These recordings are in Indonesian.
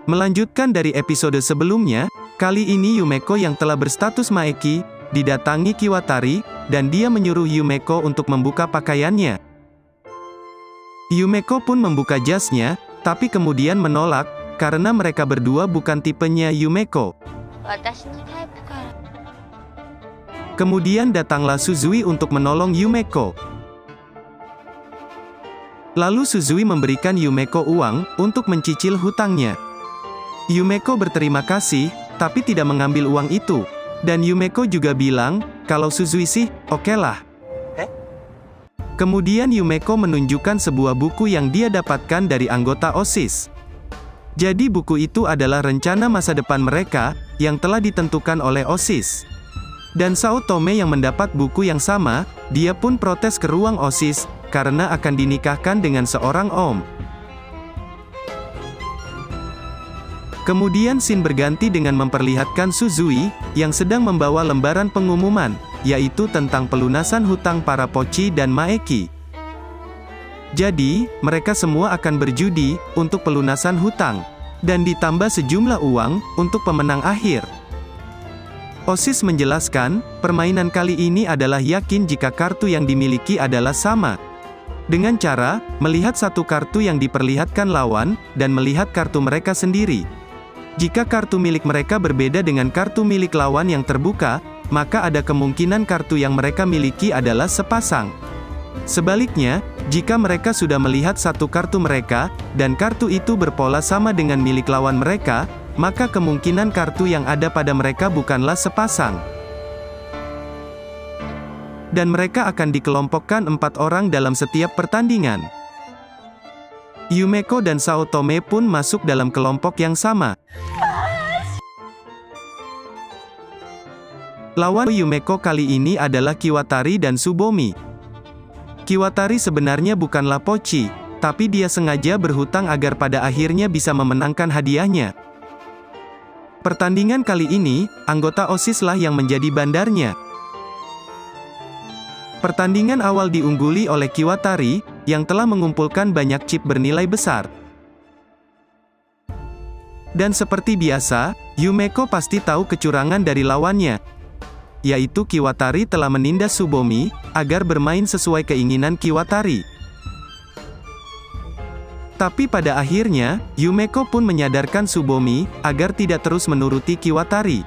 Melanjutkan dari episode sebelumnya, kali ini Yumeko yang telah berstatus Maeki, didatangi Kiwatari, dan dia menyuruh Yumeko untuk membuka pakaiannya. Yumeko pun membuka jasnya, tapi kemudian menolak, karena mereka berdua bukan tipenya Yumeko. Kemudian datanglah Suzui untuk menolong Yumeko. Lalu Suzui memberikan Yumeko uang, untuk mencicil hutangnya. Yumeko berterima kasih, tapi tidak mengambil uang itu. Dan Yumeko juga bilang, kalau Suzui sih, okelah. Kemudian Yumeko menunjukkan sebuah buku yang dia dapatkan dari anggota OSIS. Jadi buku itu adalah rencana masa depan mereka, yang telah ditentukan oleh OSIS. Dan Sao Tome yang mendapat buku yang sama, dia pun protes ke ruang OSIS, karena akan dinikahkan dengan seorang om. Kemudian scene berganti dengan memperlihatkan Suzui, yang sedang membawa lembaran pengumuman, yaitu tentang pelunasan hutang para Pochi dan Maeki. Jadi, mereka semua akan berjudi, untuk pelunasan hutang. Dan ditambah sejumlah uang, untuk pemenang akhir. OSIS menjelaskan, permainan kali ini adalah yakin jika kartu yang dimiliki adalah sama. Dengan cara, melihat satu kartu yang diperlihatkan lawan, dan melihat kartu mereka sendiri. Jika kartu milik mereka berbeda dengan kartu milik lawan yang terbuka, maka ada kemungkinan kartu yang mereka miliki adalah sepasang. Sebaliknya, jika mereka sudah melihat satu kartu mereka, dan kartu itu berpola sama dengan milik lawan mereka, maka kemungkinan kartu yang ada pada mereka bukanlah sepasang. Dan mereka akan dikelompokkan 4 orang dalam setiap pertandingan. Yumeko dan Sao Tome pun masuk dalam kelompok yang sama. Lawan Yumeko kali ini adalah Kiwatari dan Tsubomi. Kiwatari sebenarnya bukanlah Pochi, tapi dia sengaja berhutang agar pada akhirnya bisa memenangkan hadiahnya. Pertandingan kali ini, anggota OSIS lah yang menjadi bandarnya. Pertandingan awal diungguli oleh Kiwatari, yang telah mengumpulkan banyak chip bernilai besar. Dan seperti biasa, Yumeko pasti tahu kecurangan dari lawannya. Yaitu Kiwatari telah menindas Tsubomi, agar bermain sesuai keinginan Kiwatari. Tapi pada akhirnya, Yumeko pun menyadarkan Tsubomi, agar tidak terus menuruti Kiwatari.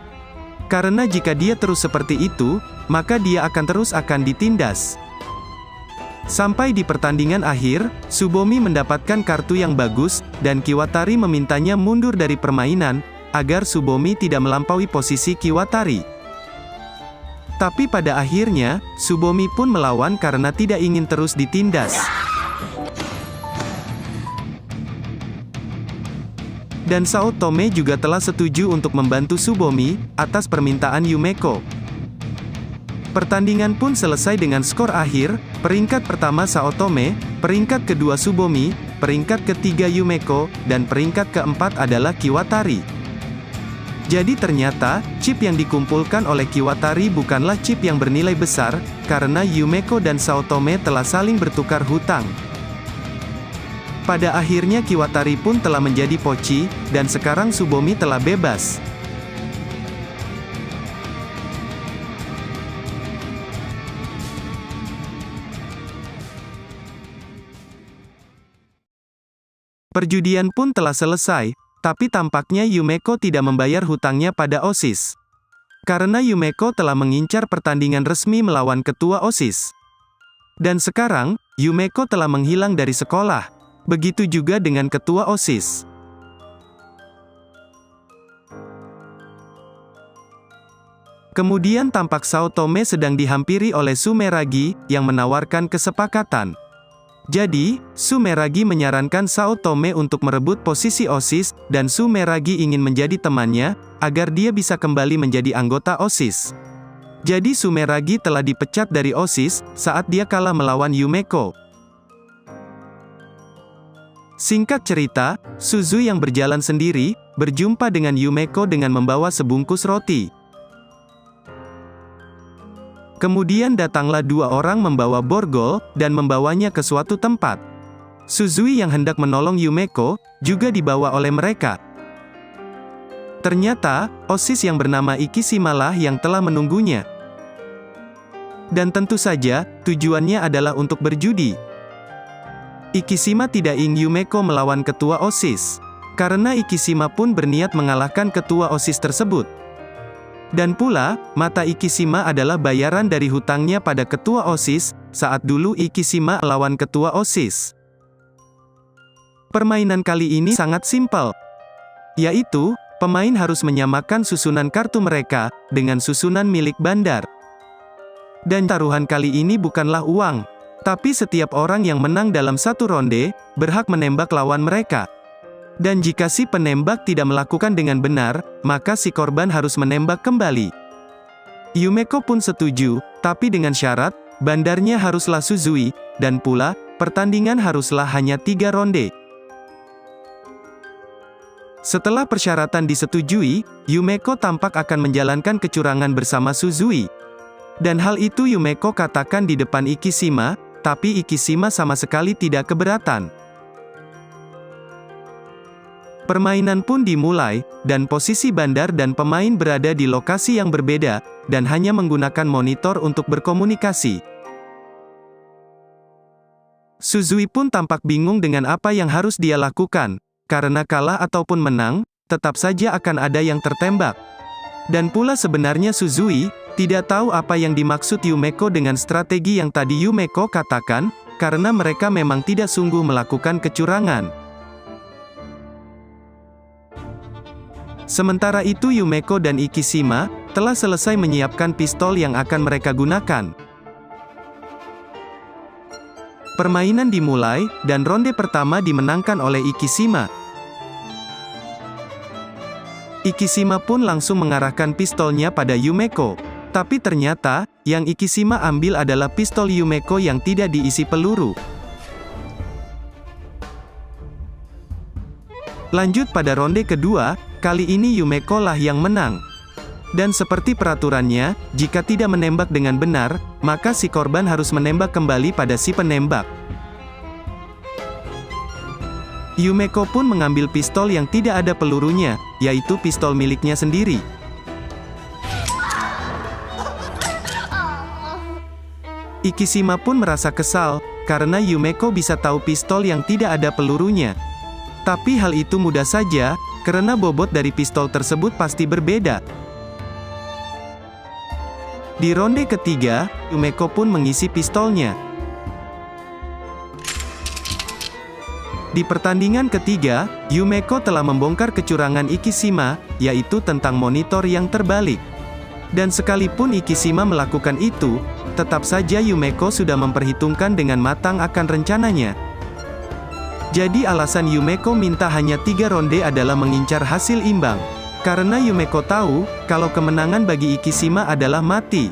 Karena jika dia terus seperti itu, maka dia akan ditindas. Sampai di pertandingan akhir, Tsubomi mendapatkan kartu yang bagus, dan Kiwatari memintanya mundur dari permainan, agar Tsubomi tidak melampaui posisi Kiwatari. Tapi pada akhirnya, Tsubomi pun melawan karena tidak ingin terus ditindas. Dan Sao Tome juga telah setuju untuk membantu Tsubomi, atas permintaan Yumeko. Pertandingan pun selesai dengan skor akhir, peringkat pertama Sao Tome, peringkat kedua Tsubomi, peringkat ketiga Yumeko, dan peringkat keempat adalah Kiwatari. Jadi ternyata, chip yang dikumpulkan oleh Kiwatari bukanlah chip yang bernilai besar, karena Yumeko dan Sao Tome telah saling bertukar hutang. Pada akhirnya Kiwatari pun telah menjadi Pochi, dan sekarang Tsubomi telah bebas. Perjudian pun telah selesai, tapi tampaknya Yumeko tidak membayar hutangnya pada OSIS. Karena Yumeko telah mengincar pertandingan resmi melawan ketua OSIS. Dan sekarang, Yumeko telah menghilang dari sekolah. Begitu juga dengan ketua OSIS. Kemudian tampak Sao Tome sedang dihampiri oleh Sumeragi, yang menawarkan kesepakatan. Jadi, Sumeragi menyarankan Sao Tome untuk merebut posisi OSIS, dan Sumeragi ingin menjadi temannya, agar dia bisa kembali menjadi anggota OSIS. Jadi Sumeragi telah dipecat dari OSIS, saat dia kalah melawan Yumeko. Singkat cerita, Suzu yang berjalan sendiri, berjumpa dengan Yumeko dengan membawa sebungkus roti. Kemudian datanglah 2 orang membawa borgol, dan membawanya ke suatu tempat. Suzui yang hendak menolong Yumeko, juga dibawa oleh mereka. Ternyata, OSIS yang bernama Ikishima lah yang telah menunggunya. Dan tentu saja, tujuannya adalah untuk berjudi. Ikishima tidak ingin Yumeko melawan ketua OSIS. Karena Ikishima pun berniat mengalahkan ketua OSIS tersebut. Dan pula, mata Ikishima adalah bayaran dari hutangnya pada ketua OSIS, saat dulu Ikishima melawan ketua OSIS. Permainan kali ini sangat simpel. Yaitu, pemain harus menyamakan susunan kartu mereka, dengan susunan milik bandar. Dan taruhan kali ini bukanlah uang. Tapi setiap orang yang menang dalam satu ronde, berhak menembak lawan mereka. Dan jika si penembak tidak melakukan dengan benar, maka si korban harus menembak kembali. Yumeko pun setuju, tapi dengan syarat, bandarnya haruslah Suzui, dan pula, pertandingan haruslah hanya 3 ronde. Setelah persyaratan disetujui, Yumeko tampak akan menjalankan kecurangan bersama Suzui. Dan hal itu Yumeko katakan di depan Ikishima, tapi Ikishima sama sekali tidak keberatan. Permainan pun dimulai, dan posisi bandar dan pemain berada di lokasi yang berbeda, dan hanya menggunakan monitor untuk berkomunikasi. Suzui pun tampak bingung dengan apa yang harus dia lakukan, karena kalah ataupun menang, tetap saja akan ada yang tertembak. Dan pula sebenarnya Suzui, tidak tahu apa yang dimaksud Yumeko dengan strategi yang tadi Yumeko katakan, karena mereka memang tidak sungguh melakukan kecurangan. Sementara itu Yumeko dan Ikishima, telah selesai menyiapkan pistol yang akan mereka gunakan. Permainan dimulai, dan ronde pertama dimenangkan oleh Ikishima. Ikishima pun langsung mengarahkan pistolnya pada Yumeko. Tapi ternyata, yang Ikishima ambil adalah pistol Yumeko yang tidak diisi peluru. Lanjut pada ronde kedua, kali ini Yumeko lah yang menang. Dan seperti peraturannya, jika tidak menembak dengan benar, maka si korban harus menembak kembali pada si penembak. Yumeko pun mengambil pistol yang tidak ada pelurunya, yaitu pistol miliknya sendiri. Ikishima pun merasa kesal, karena Yumeko bisa tahu pistol yang tidak ada pelurunya. Tapi hal itu mudah saja, karena bobot dari pistol tersebut pasti berbeda. Di ronde ketiga, Yumeko pun mengisi pistolnya. Di pertandingan ketiga, Yumeko telah membongkar kecurangan Ikishima, yaitu tentang monitor yang terbalik. Dan sekalipun Ikishima melakukan itu, tetap saja Yumeko sudah memperhitungkan dengan matang akan rencananya. Jadi alasan Yumeko minta hanya 3 ronde adalah mengincar hasil imbang. Karena Yumeko tahu, kalau kemenangan bagi Ikishima adalah mati.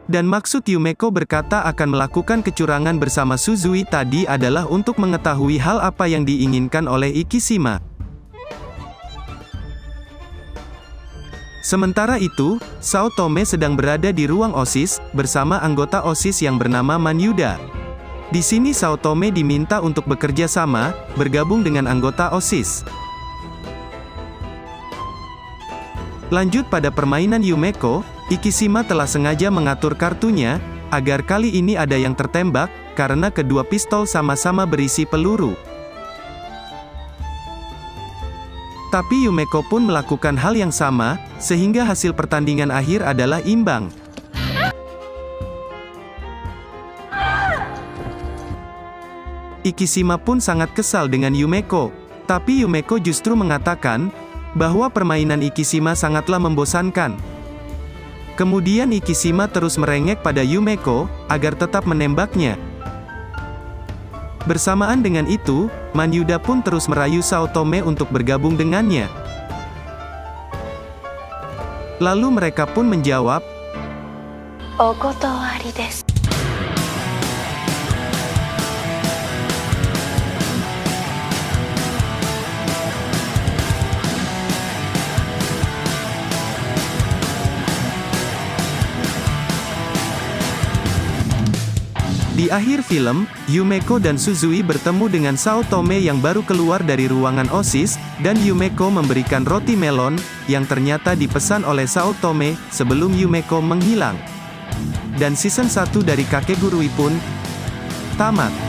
Dan maksud Yumeko berkata akan melakukan kecurangan bersama Suzui tadi adalah untuk mengetahui hal apa yang diinginkan oleh Ikishima. Sementara itu, Saotome sedang berada di ruang OSIS, bersama anggota OSIS yang bernama Manyuda. Di sini Saotome diminta untuk bekerja sama, bergabung dengan anggota OSIS. Lanjut pada permainan Yumeko, Ikishima telah sengaja mengatur kartunya, agar kali ini ada yang tertembak, karena kedua pistol sama-sama berisi peluru. Tapi Yumeko pun melakukan hal yang sama, sehingga hasil pertandingan akhir adalah imbang. Ikishima pun sangat kesal dengan Yumeko, tapi Yumeko justru mengatakan bahwa permainan Ikishima sangatlah membosankan. Kemudian Ikishima terus merengek pada Yumeko, agar tetap menembaknya. Bersamaan dengan itu, Manyuda pun terus merayu Saotome untuk bergabung dengannya. Lalu mereka pun menjawab, "Okotowari desu." Di akhir film, Yumeko dan Suzui bertemu dengan Sao Tome yang baru keluar dari ruangan OSIS, dan Yumeko memberikan roti melon, yang ternyata dipesan oleh Sao Tome, sebelum Yumeko menghilang. Dan season 1 dari Kakegurui pun tamat.